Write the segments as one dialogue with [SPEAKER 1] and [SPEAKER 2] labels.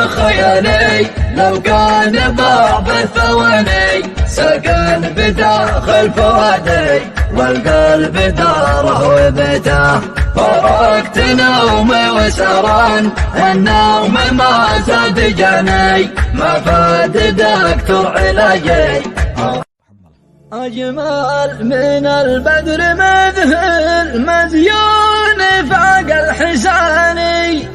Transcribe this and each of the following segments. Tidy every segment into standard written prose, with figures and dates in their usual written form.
[SPEAKER 1] خيالي لو كان بعض الثواني سكن بداخل فؤادي والقلب داره وبيته فرقت نومي وسهران النوم ما زاد جاني ما فاد دكتور علاجي أجمل من البدر مذهل مزيون فاق الحساني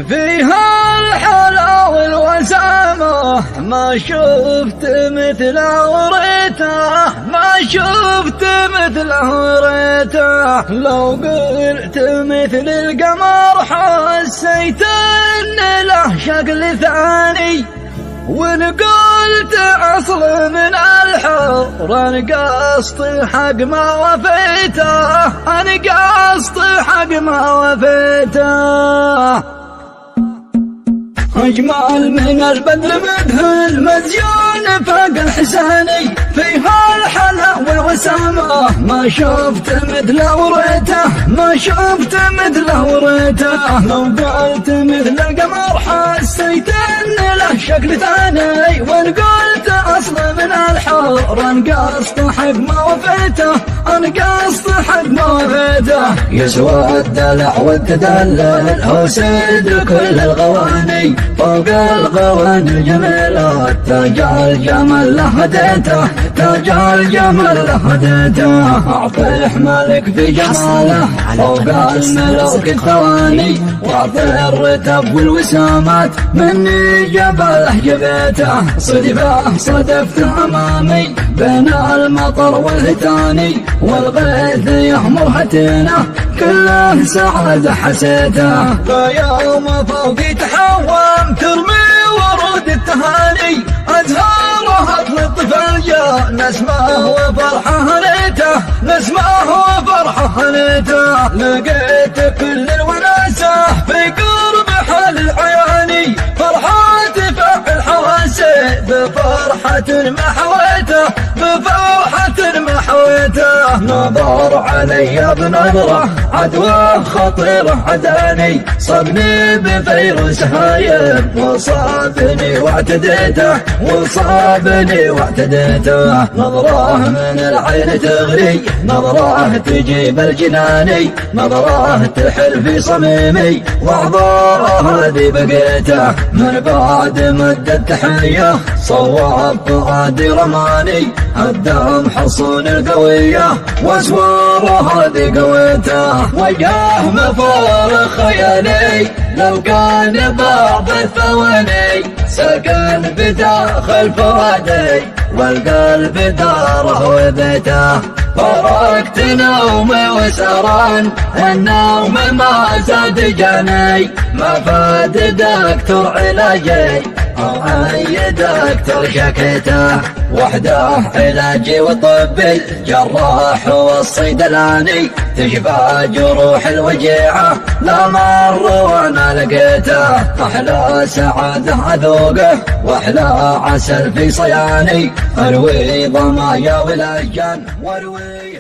[SPEAKER 1] فيها الحلا والوسامة ما شفت مثله وريته ما شفت مثله وريته لو قلت مثل القمر حسيت ان له شكل ثاني وان قلت اصل من الحر انا قصدي حق ما وفيته انا قصدي حق ما وفيته أجمل من البدر مذهل مزيون فاق الحساني فيها الحلا والوسامة ما شفت مثله وريته ما شفت مثله وريته لو قلت مثل القمر حسيت ان له شكل ثاني وان قلت اصل من الحر انا قصد حق ما وفيته انا قصد حق ما وفيته يسوى الدلع والتدلل هو سيد كل الغواني فوق الغواني الجميلات تاج الجمال له هديته تاج الجمال له هديته اعطيه مالك في جماله فوق الملوك الثواني واعطيه الرتب والوسامات مني جبله جبيته صدفه صدفته امامي بين المطر والهتاني والغيث يحمر هتينه كله سعادة حسيته فيوم فوقي تحوم ترمي ورود التهاني أزهارها تلطف الجاه نسمه وفرحه هنيته نسمه وفرحه هنيته لقيت كل الوناسة في قرب حال العياني فرحة تفعل حواسي بفرحة ما حويته بفرحة ما حويته نظر علي بنظرة عدوى خطيرة عداني صبني بفيروس هايب وصابني واعتديته وصابني واعتديته نظره من العين تغري نظره تجيب الجناني نظره تحل في صميمي واعذاره هذي بقيته من بعد مدة تحية صواب فؤادي رماني الدم حصون القوية واسواره هذي قويته وجاه مفار خيالي لو كان بعض الثواني سكن بداخل فؤادي والقلب داره وبيته فرقت نومي وسهران النوم ما زاد جاني ما فاد دكتور علاجي اي دكتور شكيته وحده علاجي وطبي الجراح والصيدلاني تشفى جروح الوجيعه لا مر وانا لقيته احلى سعاده اذوقه واحلى عسل في صياني اروي ضمايا والاشجان واروي